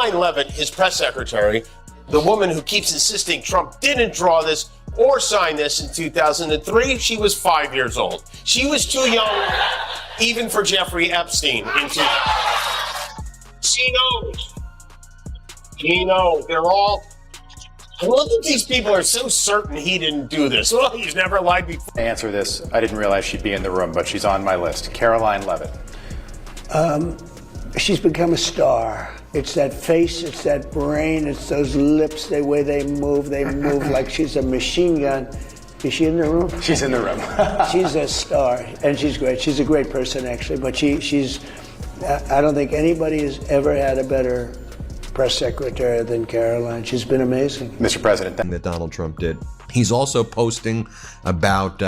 Caroline Leavitt, his press secretary, the woman who keeps insisting Trump didn't draw this or sign this in 2003, she was 5 years old. She was too young even for Jeffrey Epstein in 2000. She knows. She knows. They're all... I love that these people are so certain he didn't do this. Well, he's never lied before. To answer this, I didn't realize she'd be in the room, but she's on my list. Caroline Leavitt. She's become a star. It's that face, it's that brain, it's those lips, the way they move like she's a machine gun. Is she in the room? She's in the room. She's a star, and she's great. She's a great person, actually, but she's, I don't think anybody has ever had a better press secretary than Caroline. She's been amazing. Mr. President. That Donald Trump did. He's also posting about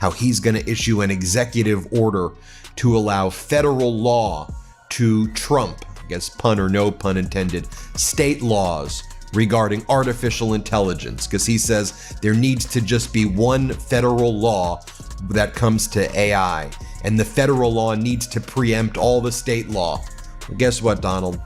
how he's going to issue an executive order to allow federal law to trump, I guess pun or no pun intended, state laws regarding artificial intelligence, because he says there needs to just be one federal law that comes to AI, and the federal law needs to preempt all the state law. Well, guess what, Donald?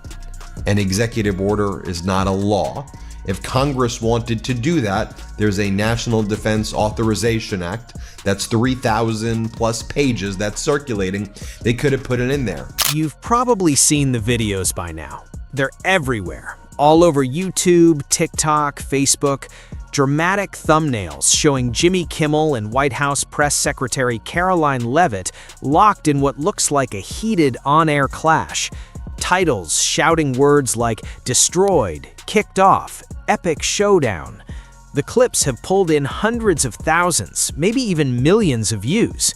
An executive order is not a law. If Congress wanted to do that, there's a National Defense Authorization Act that's 3,000 plus pages that's circulating. They could have put it in there. You've probably seen the videos by now. They're everywhere, all over YouTube, TikTok, Facebook. Dramatic thumbnails showing Jimmy Kimmel and White House Press Secretary Caroline Leavitt locked in what looks like a heated on-air clash. Titles shouting words like destroyed, kicked off, epic showdown. The clips have pulled in hundreds of thousands, maybe even millions of views.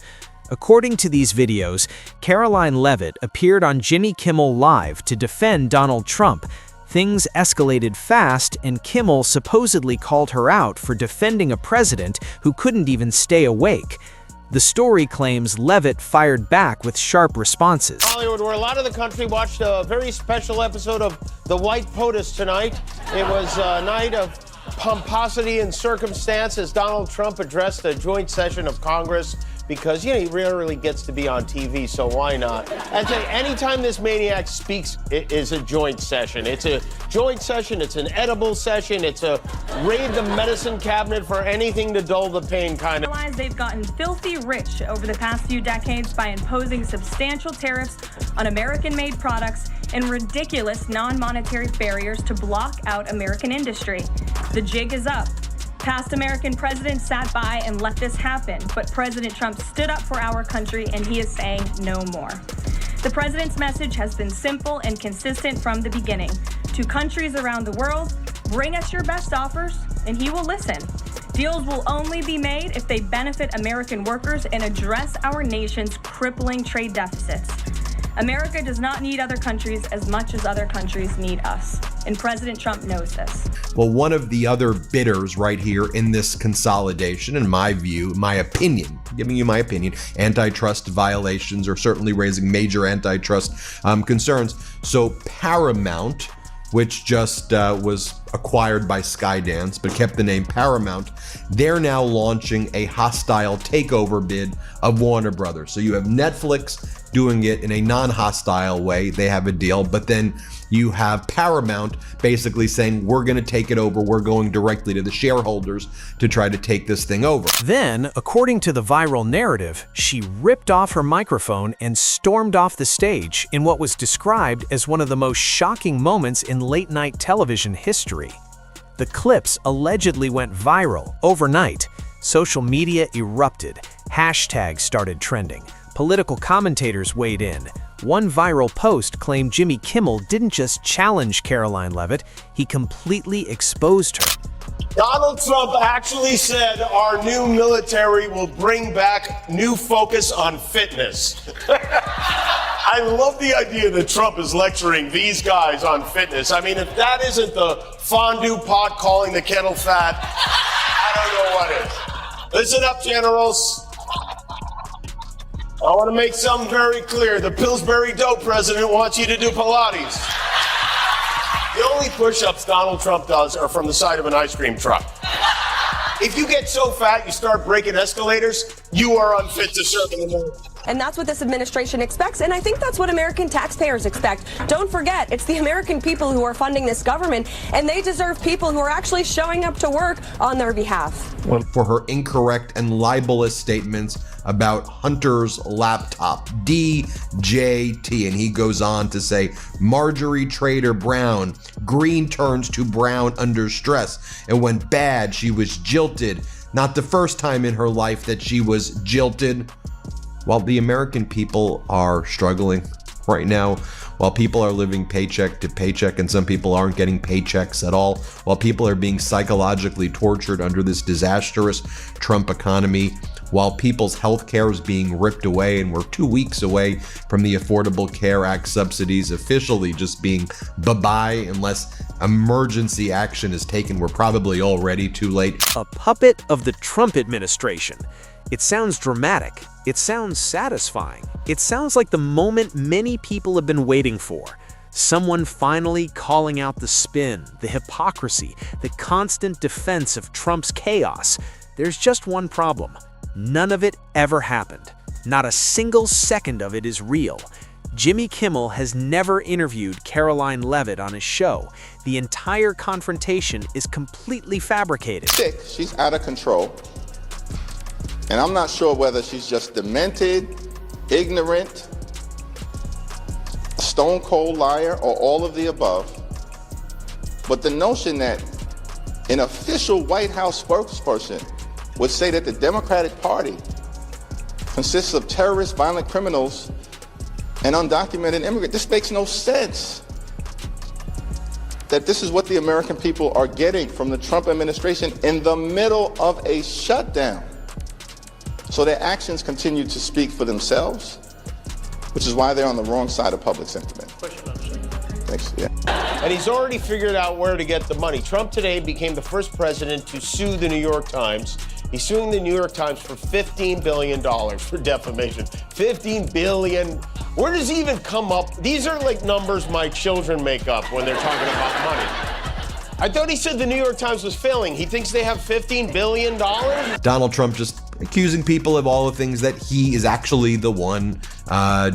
According to these videos, Caroline Leavitt appeared on Jimmy Kimmel Live to defend Donald Trump. Things escalated fast, and Kimmel supposedly called her out for defending a president who couldn't even stay awake. The story claims Leavitt fired back with sharp responses. Hollywood, where a lot of the country watched a very special episode of The White POTUS tonight. It was a night of pomposity and circumstance as Donald Trump addressed a joint session of Congress because, he rarely gets to be on TV, so why not? And say, anytime this maniac speaks, it is a joint session. It's a joint session, it's an edible session, it's a raid the medicine cabinet for anything to dull the pain kind of. They've gotten filthy rich over the past few decades by imposing substantial tariffs on American-made products and ridiculous non-monetary barriers to block out American industry. The jig is up. Past American presidents sat by and let this happen, but President Trump stood up for our country, and he is saying no more. The president's message has been simple and consistent from the beginning. To countries around the world, bring us your best offers, and he will listen. Deals will only be made if they benefit American workers and address our nation's crippling trade deficits. America does not need other countries as much as other countries need us, and President Trump knows this. Well, one of the other bidders right here in this consolidation, in my view, my opinion, giving you my opinion, antitrust violations are certainly raising major antitrust concerns. So Paramount, which just was acquired by Skydance but kept the name Paramount, they're now launching a hostile takeover bid of Warner Brothers. So you have Netflix doing it in a non-hostile way. They have a deal, but then you have Paramount basically saying, we're going to take it over. We're going directly to the shareholders to try to take this thing over. Then, according to the viral narrative, she ripped off her microphone and stormed off the stage in what was described as one of the most shocking moments in late-night television history. The clips allegedly went viral overnight. Social media erupted. Hashtags started trending. Political commentators weighed in. One viral post claimed Jimmy Kimmel didn't just challenge Caroline Leavitt, he completely exposed her. Donald Trump actually said our new military will bring back new focus on fitness. I love the idea that Trump is lecturing these guys on fitness. I mean, if that isn't the fondue pot calling the kettle fat, I don't know what is. Listen up, generals. I want to make something very clear. The Pillsbury Dope president wants you to do Pilates. The only push-ups Donald Trump does are from the side of an ice cream truck. If you get so fat you start breaking escalators, you are unfit to serve in America. And that's what this administration expects. And I think that's what American taxpayers expect. Don't forget, it's the American people who are funding this government, and they deserve people who are actually showing up to work on their behalf. For her incorrect and libelous statements about Hunter's laptop, DJT. And he goes on to say, Marjorie Trader Brown, green turns to brown under stress. And when bad, she was jilted. Not the first time in her life that she was jilted. While the American people are struggling right now, while people are living paycheck to paycheck and some people aren't getting paychecks at all, while people are being psychologically tortured under this disastrous Trump economy, while people's health care is being ripped away, and we're 2 weeks away from the Affordable Care Act subsidies officially just being bye-bye unless emergency action is taken. We're probably already too late. A puppet of the Trump administration. It sounds dramatic. It sounds satisfying. It sounds like the moment many people have been waiting for. Someone finally calling out the spin, the hypocrisy, the constant defense of Trump's chaos. There's just one problem. None of it ever happened. Not a single second of it is real. Jimmy Kimmel has never interviewed Caroline Leavitt on his show. The entire confrontation is completely fabricated. She's out of control. And I'm not sure whether she's just demented, ignorant, a stone cold liar, or all of the above. But the notion that an official White House spokesperson would say that the Democratic Party consists of terrorists, violent criminals, and undocumented immigrants, this makes no sense. That this is what the American people are getting from the Trump administration in the middle of a shutdown. So their actions continue to speak for themselves, which is why they're on the wrong side of public sentiment. Thanks. Yeah. And he's already figured out where to get the money. Trump today became the first president to sue the New York Times. He's suing the New York Times for $15 billion for defamation. $15 billion. Where does he even come up? These are like numbers my children make up when they're talking about money. I thought he said the New York Times was failing. He thinks they have $15 billion? Donald Trump just accusing people of all the things that he is actually the one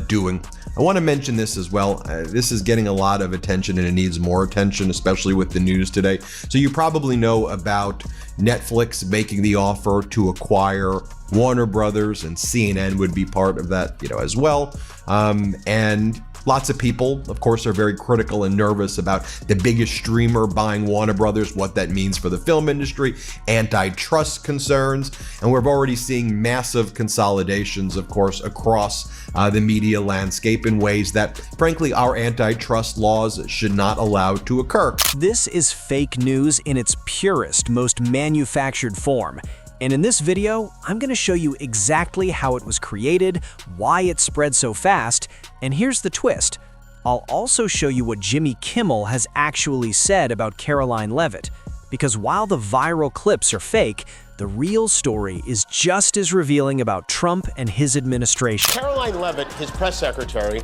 doing. I want to mention this as well. This is getting a lot of attention and it needs more attention, especially with the news today. So you probably know about Netflix making the offer to acquire Warner Brothers, and CNN would be part of that, as well. And lots of people, of course, are very critical and nervous about the biggest streamer buying Warner Brothers, what that means for the film industry, antitrust concerns, and we're already seeing massive consolidations, of course, across the media landscape in ways that, frankly, our antitrust laws should not allow to occur. This is fake news in its purest, most manufactured form. And in this video, I'm going to show you exactly how it was created, why it spread so fast, and here's the twist. I'll also show you what Jimmy Kimmel has actually said about Caroline Leavitt. Because while the viral clips are fake, the real story is just as revealing about Trump and his administration. Caroline Leavitt, his press secretary,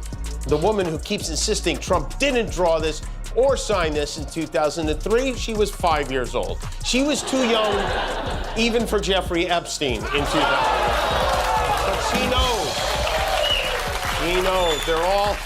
the woman who keeps insisting Trump didn't draw this or sign this in 2003, she was 5 years old. She was too young even for Jeffrey Epstein in 2000. But she knows. She knows. They're all...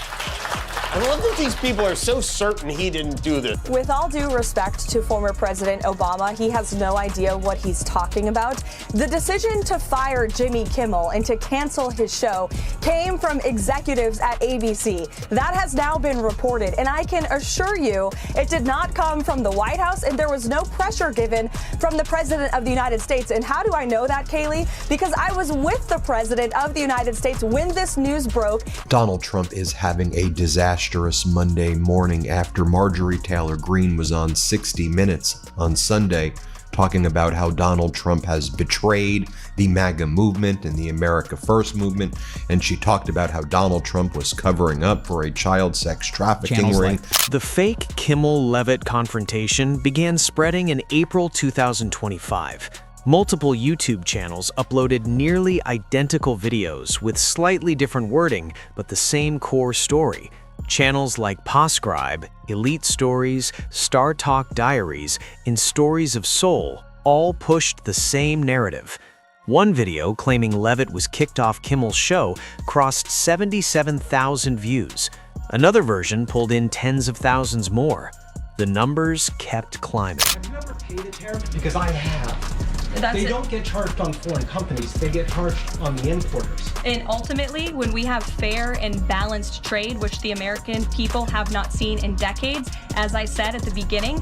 I love that these people are so certain he didn't do this. With all due respect to former President Obama, he has no idea what he's talking about. The decision to fire Jimmy Kimmel and to cancel his show came from executives at ABC. That has now been reported, and I can assure you it did not come from the White House, and there was no pressure given from the President of the United States. And how do I know that, Kaylee? Because I was with the President of the United States when this news broke. Donald Trump is having a disastrous Monday morning after Marjorie Taylor Greene was on 60 Minutes on Sunday talking about how Donald Trump has betrayed the MAGA movement and the America First movement, and she talked about how Donald Trump was covering up for a child sex trafficking ring. The fake Kimmel-Leavitt confrontation began spreading in April 2025. Multiple YouTube channels uploaded nearly identical videos with slightly different wording, but the same core story. Channels like Poscribe, Elite Stories, Star Talk Diaries, and Stories of Soul all pushed the same narrative. One video claiming Leavitt was kicked off Kimmel's show crossed 77,000 views. Another version pulled in tens of thousands more. The numbers kept climbing. Have you ever paid a tariff? Because I have. That's They it. don't get charged on foreign companies, they get charged on the importers. And ultimately, when we have fair and balanced trade, which the American people have not seen in decades, as I said at the beginning,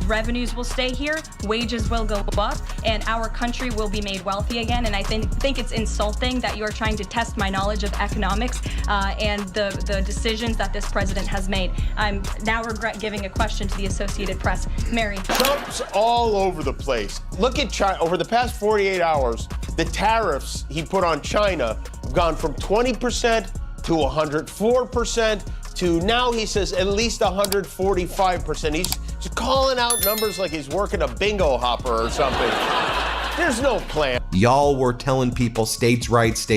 revenues will stay here, wages will go up, and our country will be made wealthy again. And I think it's insulting that you're trying to test my knowledge of economics and the decisions that this president has made. I'm now regret giving a question to the Associated Press. Mary. Trump's all over the place. Look at China. Over the past 48 hours, the tariffs he put on China have gone from 20% to 104% to now he says at least 145%. He's just calling out numbers like he's working a bingo hopper or something. There's no plan. Y'all were telling people states' rights,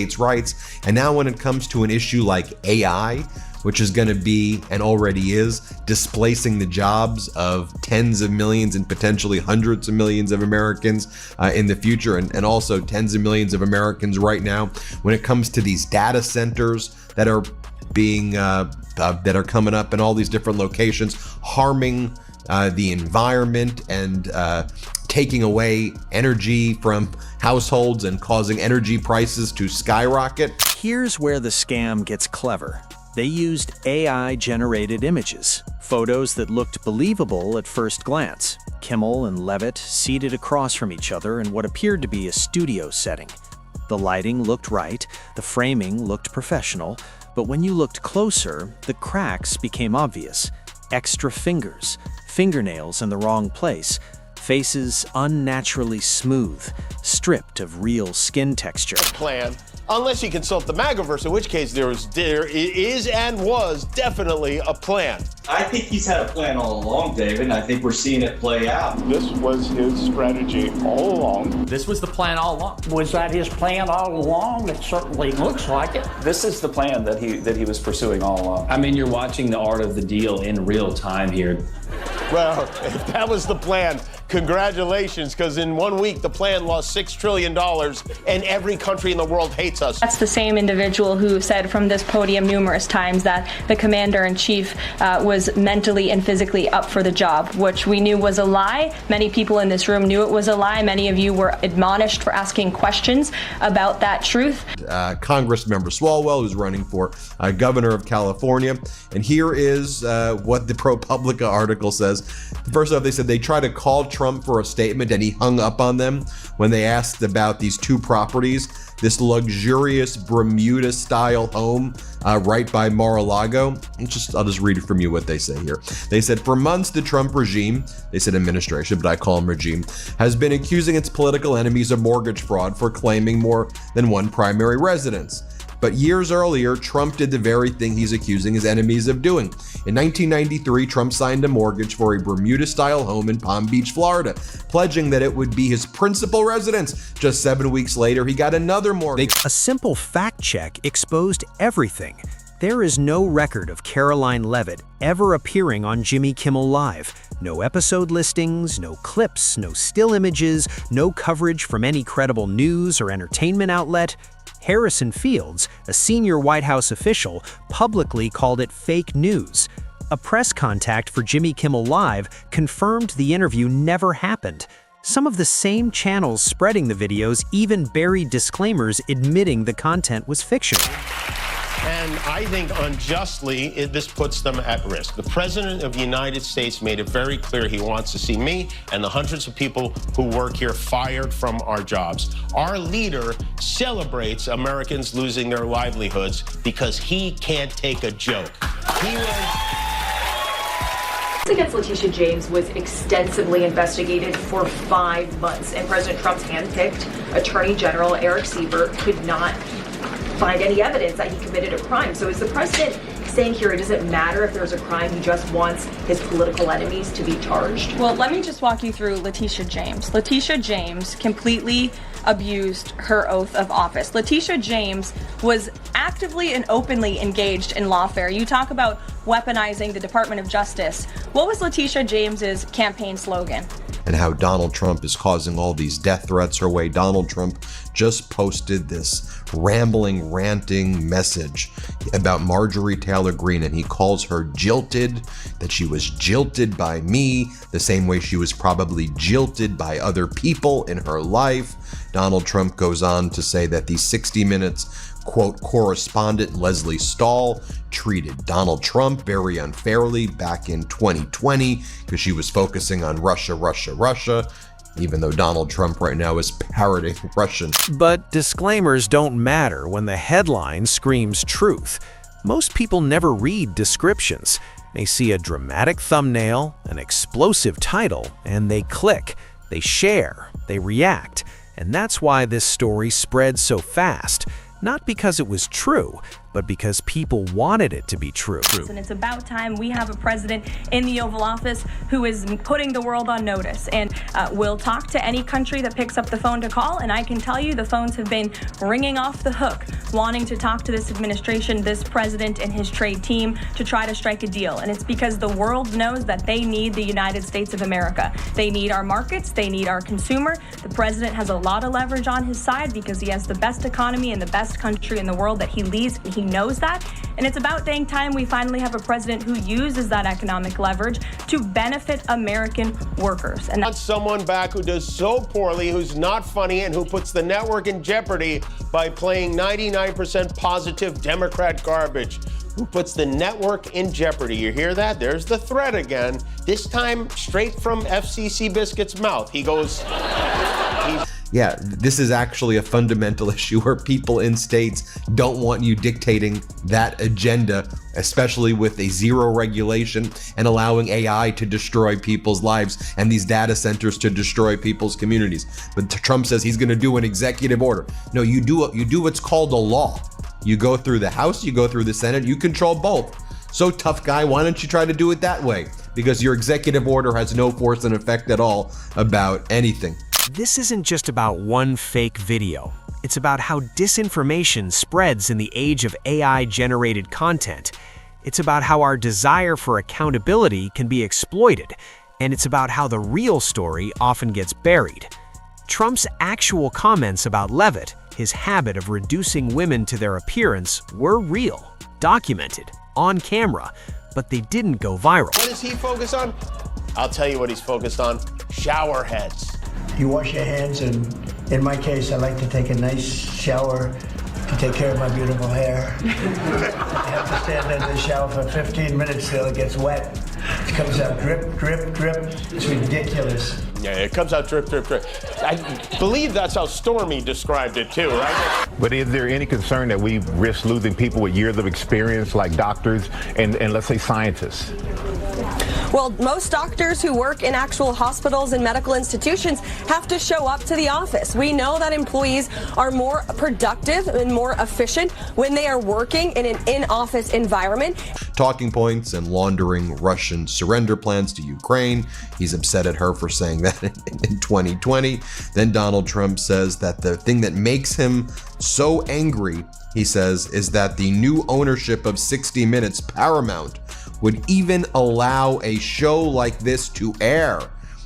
and now when it comes to an issue like AI, which is going to be, and already is, displacing the jobs of tens of millions and potentially hundreds of millions of Americans in the future, and also tens of millions of Americans right now, when it comes to these data centers that are being, that are coming up in all these different locations, harming the environment and taking away energy from households and causing energy prices to skyrocket. Here's where the scam gets clever. They used AI-generated images, photos that looked believable at first glance. Kimmel and Leavitt seated across from each other in what appeared to be a studio setting. The lighting looked right, the framing looked professional, but when you looked closer, the cracks became obvious. Extra fingers, fingernails in the wrong place, faces unnaturally smooth, stripped of real skin texture. Plan. Unless you consult the MAGAverse, in which case there is and was definitely a plan. I think he's had a plan all along, David, and I think we're seeing it play out. This was his strategy all along. This was the plan all along. Was that his plan all along? It certainly looks like it. This is the plan that he was pursuing all along. I mean, you're watching the art of the deal in real time here. Well, if that was the plan, congratulations, because in 1 week the plan lost $6 trillion and every country in the world hates us. That's the same individual who said from this podium numerous times that the commander-in-chief was mentally and physically up for the job, which we knew was a lie. Many people in this room knew it was a lie. Many of you were admonished for asking questions about that truth. Congressmember Swalwell, who's running for governor of California. And here is what the ProPublica article says. First off, they said they tried to call Trump for a statement and he hung up on them when they asked about these two properties, this luxurious Bermuda-style home right by Mar-a-Lago. I'll just read it from you what they say here. They said, for months the Trump regime, they said administration, but I call them regime, has been accusing its political enemies of mortgage fraud for claiming more than one primary residence. But years earlier, Trump did the very thing he's accusing his enemies of doing. In 1993, Trump signed a mortgage for a Bermuda-style home in Palm Beach, Florida, pledging that it would be his principal residence. Just 7 weeks later, he got another mortgage. A simple fact check exposed everything. There is no record of Caroline Leavitt ever appearing on Jimmy Kimmel Live. No episode listings, no clips, no still images, no coverage from any credible news or entertainment outlet. Harrison Fields, a senior White House official, publicly called it fake news. A press contact for Jimmy Kimmel Live confirmed the interview never happened. Some of the same channels spreading the videos even buried disclaimers admitting the content was fictional. And I think unjustly, this puts them at risk. The President of the United States made it very clear he wants to see me and the hundreds of people who work here fired from our jobs. Our leader celebrates Americans losing their livelihoods because he can't take a joke. Against Letitia James was extensively investigated for 5 months, and President Trump's handpicked Attorney General Eric Siebert could not find any evidence that he committed a crime. So is the president saying here it doesn't matter if there's a crime, he just wants his political enemies to be charged? Well, let me just walk you through Letitia James. Letitia James completely abused her oath of office. Letitia James was actively and openly engaged in lawfare. You talk about weaponizing the Department of Justice. What was Letitia James's campaign slogan? and how Donald Trump is causing all these death threats her way. Donald Trump just posted this rambling, ranting message about Marjorie Taylor Greene, and he calls her jilted, that she was jilted by me, the same way she was probably jilted by other people in her life. Donald Trump goes on to say that the 60 Minutes quote correspondent Leslie Stahl treated Donald Trump very unfairly back in 2020 because she was focusing on Russia, even though Donald Trump right now is parroting Russian. But disclaimers don't matter when the headline screams truth. Most people never read descriptions. They see a dramatic thumbnail, an explosive title, and they click, they share, they react. And that's why this story spread so fast. Not because it was true, but because people wanted it to be true. And it's about time we have a president in the Oval Office who is putting the world on notice and will talk to any country that picks up the phone to call. And I can tell you the phones have been ringing off the hook, wanting to talk to this administration, this president and his trade team to try to strike a deal. And it's because the world knows that they need the United States of America. They need our markets. They need our consumer. The president has a lot of leverage on his side because he has the best economy and the best country in the world that he leads. He knows that, and it's about dang time we finally have a president who uses that economic leverage to benefit American workers. And that's someone back who does so poorly, who's not funny, and who puts the network in jeopardy by playing 99% positive Democrat garbage. Who puts the network in jeopardy? You hear that? There's the threat again. This time straight from FCC Biscuit's mouth. He goes, yeah, this is actually a fundamental issue where people in states don't want you dictating that agenda, especially with a zero regulation and allowing AI to destroy people's lives and these data centers to destroy people's communities. But Trump says he's going to do an executive order. No, you do what's called a law. You go through the House, you go through the Senate, you control both. So tough guy, why don't you try to do it that way? Because your executive order has no force and effect at all about anything. This isn't just about one fake video. It's about how disinformation spreads in the age of AI-generated content. It's about how our desire for accountability can be exploited. And it's about how the real story often gets buried. Trump's actual comments about Leavitt, his habit of reducing women to their appearance, were real, documented, on camera, but they didn't go viral. What does he focus on? I'll tell you what he's focused on. Shower heads. You wash your hands, and in my case, I like to take a nice shower to take care of my beautiful hair. I have to stand in the shower for 15 minutes till it gets wet. It comes out drip, drip, drip. It's ridiculous. Yeah, it comes out drip, drip, drip. I believe that's how Stormy described it too, right? But is there any concern that we risk losing people with years of experience like doctors and let's say scientists? Well, most doctors who work in actual hospitals and medical institutions have to show up to the office. We know that employees are more productive and more efficient when they are working in an in-office environment. Talking points and laundering Russian surrender plans to Ukraine. He's upset at her for saying that in 2020. Then Donald Trump says that the thing that makes him so angry, he says, is that the new ownership of 60 Minutes, Paramount, would even allow a show like this to air.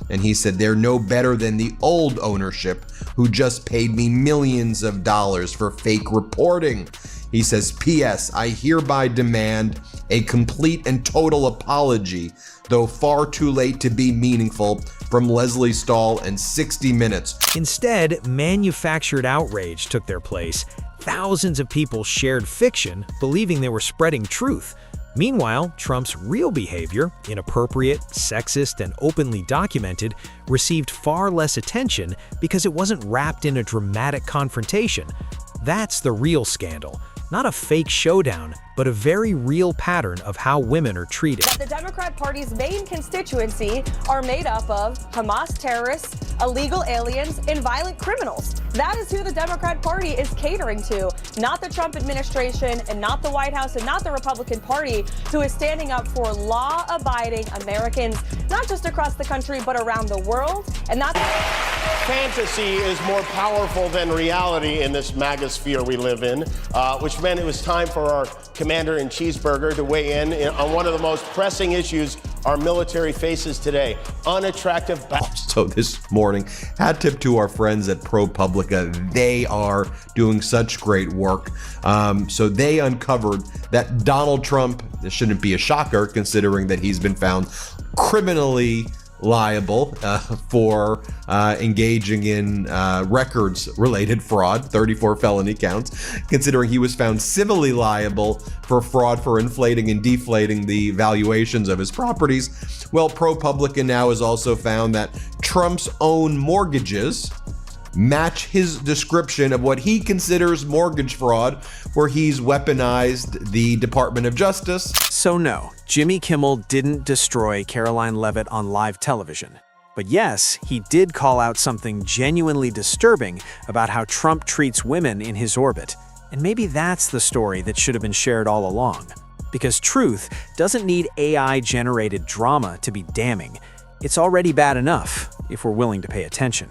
And he said they're no better than the old ownership who just paid me millions of dollars for fake reporting. He says, P.S. I hereby demand a complete and total apology, though far too late to be meaningful, from Leslie Stahl and 60 Minutes. Instead, manufactured outrage took their place. Thousands of people shared fiction, believing they were spreading truth. Meanwhile, Trump's real behavior, inappropriate, sexist, and openly documented, received far less attention because it wasn't wrapped in a dramatic confrontation. That's the real scandal. Not a fake showdown, but a very real pattern of how women are treated. That the Democrat Party's main constituency are made up of Hamas terrorists, illegal aliens, and violent criminals. That is who the Democrat Party is catering to, not the Trump administration and not the White House and not the Republican Party, who is standing up for law-abiding Americans, not just across the country, but around the world. And that's... Fantasy is more powerful than reality in this magosphere we live in, which meant it was time for our Commander in Cheeseburger to weigh in on one of the most pressing issues our military faces today. Unattractive. So this morning, hat tip to our friends at ProPublica. They are doing such great work. So they uncovered that Donald Trump, this shouldn't be a shocker considering that he's been found criminally liable for engaging in records-related fraud, 34 felony counts, considering he was found civilly liable for fraud for inflating and deflating the valuations of his properties. Well, ProPublica now has also found that Trump's own mortgages match his description of what he considers mortgage fraud, where he's weaponized the Department of Justice. So no, Jimmy Kimmel didn't destroy Caroline Leavitt on live television. But yes, he did call out something genuinely disturbing about how Trump treats women in his orbit. And maybe that's the story that should have been shared all along. Because truth doesn't need AI-generated drama to be damning. It's already bad enough if we're willing to pay attention.